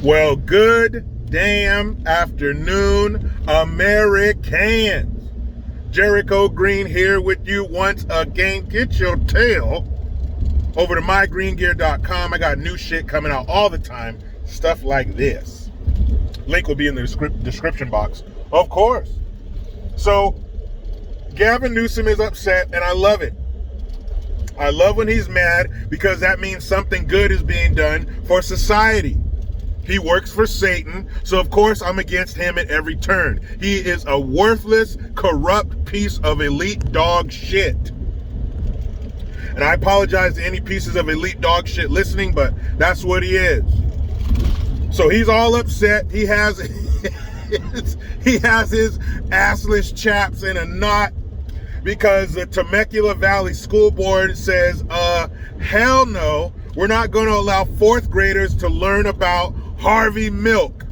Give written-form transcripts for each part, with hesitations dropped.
Well, good damn afternoon, Americans. Jericho Green here with you once again. Get your tail over to mygreengear.com. I got new shit coming out all the time. Stuff like this. Link will be in the description box, of course. So, Gavin Newsom is upset, and I love it. I love when he's mad because that means something good is being done for society. He works for Satan, so of course I'm against him at every turn. He is a worthless, corrupt piece of elite dog shit. And I apologize to any pieces of elite dog shit listening, but that's what he is. So he's all upset. He has his assless chaps in a knot because the Temecula Valley School Board says, hell no, we're not going to allow fourth graders to learn about Harvey Milk.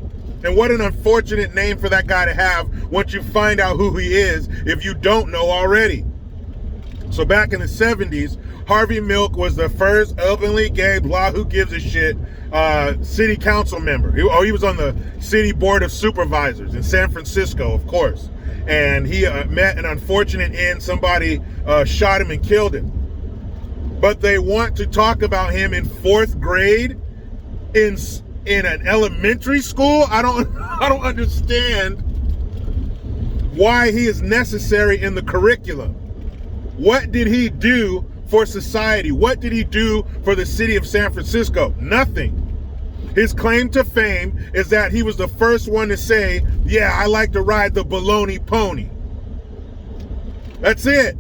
And what an unfortunate name for that guy to have once you find out who he is, if you don't know already. So back in the 70s, Harvey Milk was the first openly gay, blah, who gives a shit, city council member. He was on the city board of supervisors in San Francisco, of course. And he met an unfortunate end. Somebody shot him and killed him. But they want to talk about him in fourth grade in an elementary school. I don't understand why he is necessary in the curriculum. What did he do for society? What did he do for the city of San Francisco? Nothing. His claim to fame is that he was the first one to say, yeah, I like to ride the baloney pony. That's it.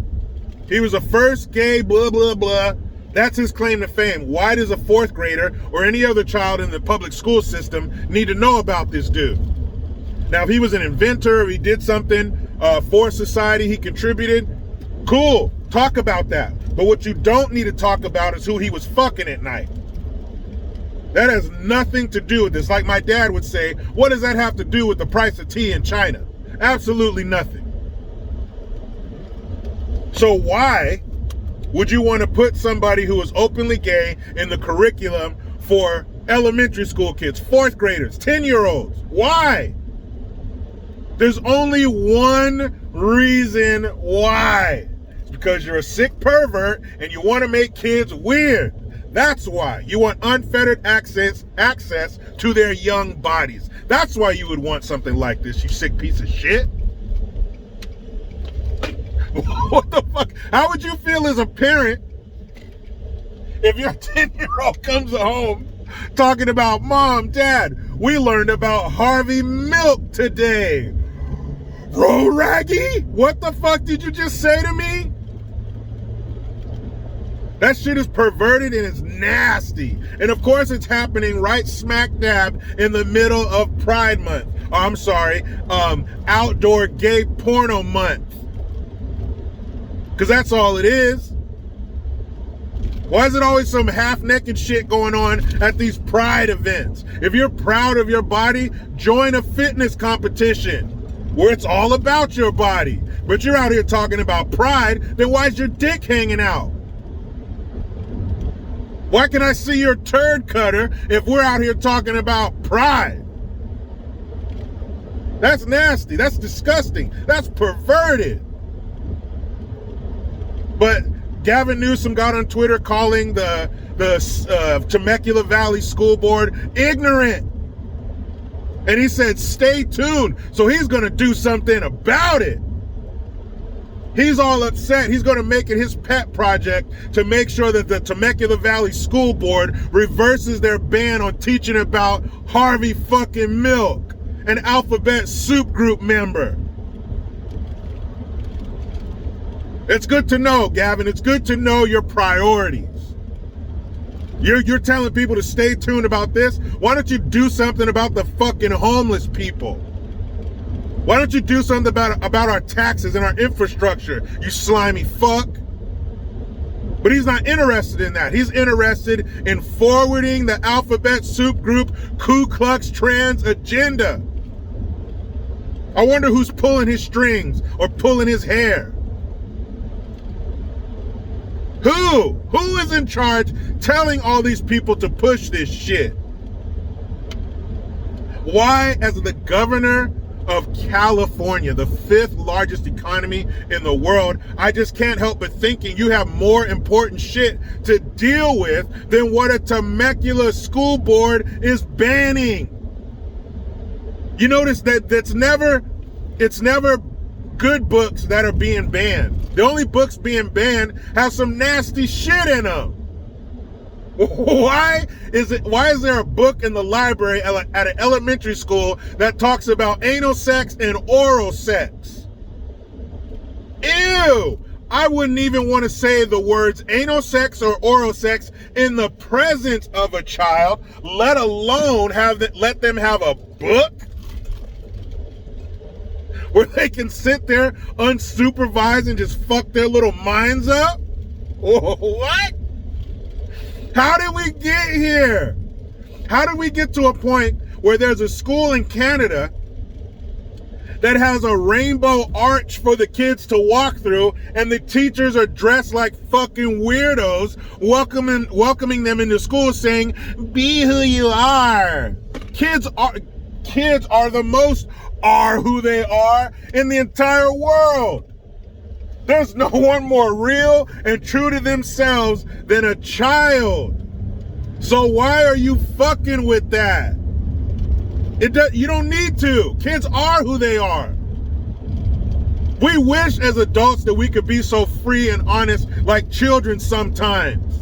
He was the first gay, blah, blah, blah. That's his claim to fame. Why does a fourth grader or any other child in the public school system need to know about this dude? Now, if he was an inventor, or he did something for society, he contributed, cool, talk about that. But what you don't need to talk about is who he was fucking at night. That has nothing to do with this. Like my dad would say, what does that have to do with the price of tea in China? Absolutely nothing. So why would you want to put somebody who is openly gay in the curriculum for elementary school kids, fourth graders, 10-year-olds? Why? There's only one reason why. It's because you're a sick pervert and you want to make kids weird. That's why. You want unfettered access to their young bodies. That's why you would want something like this, you sick piece of shit. What the fuck? How would you feel as a parent if your 10-year-old comes home talking about, Mom, Dad, we learned about Harvey Milk today. Bro, Raggy? What the fuck did you just say to me? That shit is perverted and it's nasty. And of course it's happening right smack dab in the middle of Pride Month. Oh, I'm sorry, Outdoor Gay Porno Month. Because that's all it is. Why is it always some half-naked shit going on at these pride events? If you're proud of your body, join a fitness competition where it's all about your body. But you're out here talking about pride, then why is your dick hanging out? Why can I see your turd cutter if we're out here talking about pride? That's nasty. That's disgusting. That's perverted. But Gavin Newsom got on Twitter calling the Temecula Valley School Board ignorant. And he said, stay tuned. So he's going to do something about it. He's all upset. He's going to make it his pet project to make sure that the Temecula Valley School Board reverses their ban on teaching about Harvey fucking Milk, an alphabet soup group member. It's good to know, Gavin. It's good to know your priorities. You're telling people to stay tuned about this. Why don't you do something about the fucking homeless people? Why don't you do something about our taxes and our infrastructure, you slimy fuck? But he's not interested in that. He's interested in forwarding the alphabet soup group Ku Klux Klan's agenda. I wonder who's pulling his strings or pulling his hair. Who is in charge telling all these people to push this shit? Why, as the governor of California, the 5th largest economy in the world, I just can't help but thinking you have more important shit to deal with than what a Temecula school board is banning. You notice that it's never good books that are being banned. The only books being banned have some nasty shit in them. Why is there a book in the library at an elementary school that talks about anal sex and oral sex? Ew! I wouldn't even want to say the words anal sex or oral sex in the presence of a child, let alone let them have a book where they can sit there unsupervised and just fuck their little minds up? What? How did we get here? How did we get to a point where there's a school in Canada that has a rainbow arch for the kids to walk through, and the teachers are dressed like fucking weirdos, welcoming them into school saying, "Be who you are." Kids are the most are who they are in the entire world. There's no one more real and true to themselves than a child. So why are you fucking with that? You don't need to. Kids are who they are. We wish as adults that we could be so free and honest like children sometimes.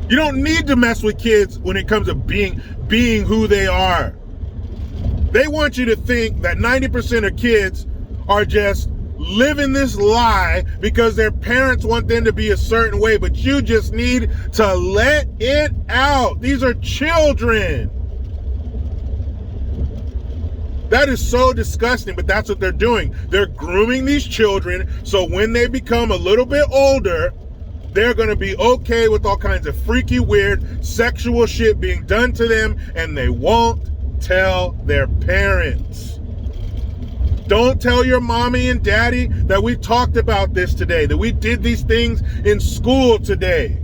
You don't need to mess with kids when it comes to being who they are. They want you to think that 90% of kids are just living this lie because their parents want them to be a certain way, but you just need to let it out. These are children. That is so disgusting, but that's what they're doing. They're grooming these children so when they become a little bit older, they're going to be okay with all kinds of freaky, weird, sexual shit being done to them, and they won't tell their parents. Don't tell your mommy and daddy that we talked about this today, that we did these things in school today.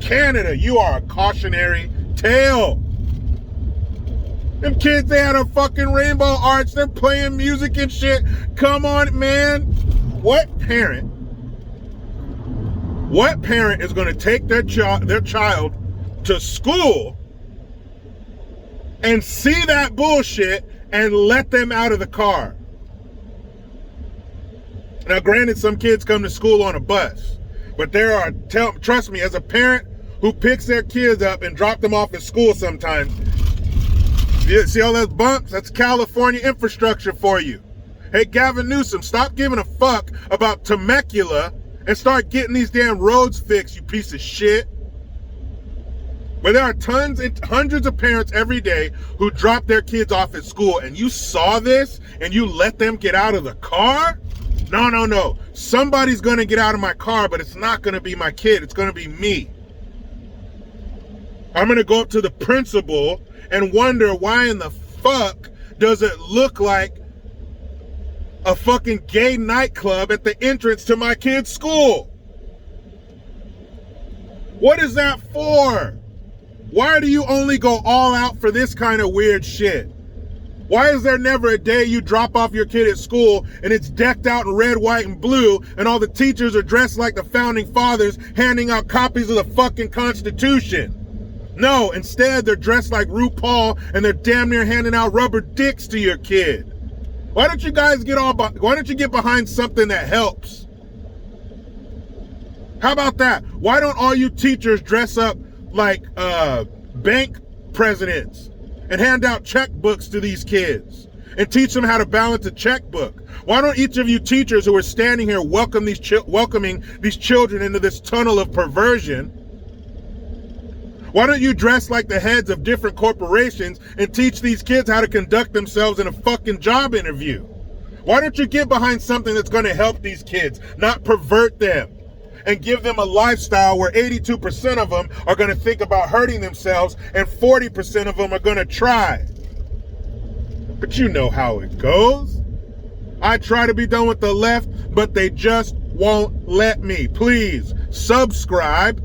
Canada, you are a cautionary tale. Them kids, they had a fucking rainbow arch. They're playing music and shit. Come on, man. What parent is going to take their child to school and see that bullshit and let them out of the car? Now, granted, some kids come to school on a bus, but trust me, as a parent who picks their kids up and drop them off at school sometimes, you see all those bumps? That's California infrastructure for you. Hey, Gavin Newsom, stop giving a fuck about Temecula and start getting these damn roads fixed, you piece of shit. But there are tons and hundreds of parents every day who drop their kids off at school, and you saw this and you let them get out of the car? No. Somebody's going to get out of my car, but it's not going to be my kid. It's going to be me. I'm going to go up to the principal and wonder why in the fuck does it look like a fucking gay nightclub at the entrance to my kid's school? What is that for? Why do you only go all out for this kind of weird shit? Why is there never a day you drop off your kid at school and it's decked out in red, white, and blue, and all the teachers are dressed like the founding fathers handing out copies of the fucking Constitution? No, instead they're dressed like RuPaul and they're damn near handing out rubber dicks to your kid. Why don't you get behind something that helps? How about that? Why don't all you teachers dress up like bank presidents and hand out checkbooks to these kids and teach them how to balance a checkbook? Why don't each of you teachers who are standing here welcoming these children into this tunnel of perversion, why don't you dress like the heads of different corporations and teach these kids how to conduct themselves in a fucking job interview? Why don't you get behind something that's going to help these kids, not pervert them, and give them a lifestyle where 82% of them are going to think about hurting themselves and 40% of them are going to try? But you know how it goes. I try to be done with the left, but they just won't let me. Please subscribe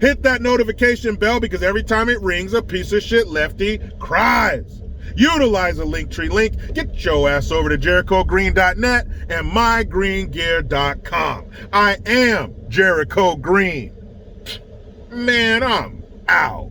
Hit that notification bell because every time it rings, a piece of shit lefty cries. Utilize the Linktree link. Get your ass over to JerichoGreen.net and MyGreenGear.com. I am Jericho Green. Man, I'm out.